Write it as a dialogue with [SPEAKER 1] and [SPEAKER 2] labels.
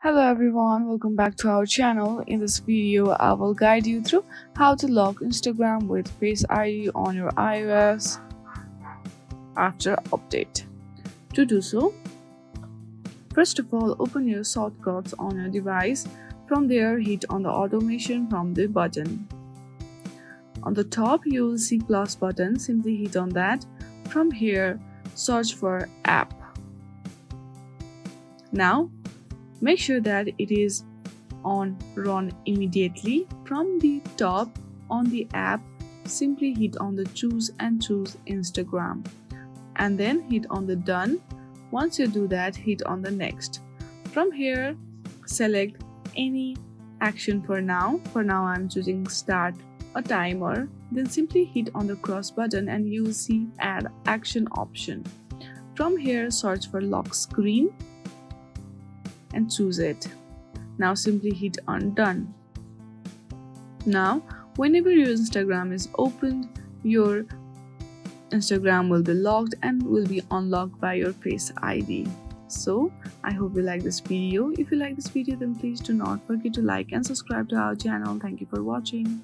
[SPEAKER 1] Hello everyone, welcome back to our channel. In this video, I will guide you through how to lock Instagram with Face ID on your iOS after update. To do so, first of all, open your shortcuts on your device. From there, hit on the automation from the button. On the top, you will see plus button. Simply hit on that. From here, search for app. Now, make sure that it is on run immediately. From the top on the app, simply hit on the choose Instagram and then hit on the done. Once you do that, hit on the next. From here, select any action for now. For now, I'm choosing start a timer. Then simply hit on the cross button and you will see add action option. From here, search for lock screen and choose it. Now simply hit on done. Now whenever your Instagram is opened, your Instagram will be locked and will be unlocked by your Face ID. So I hope you like this video. If you like this video, then please do not forget to like and subscribe to our channel. Thank you for watching.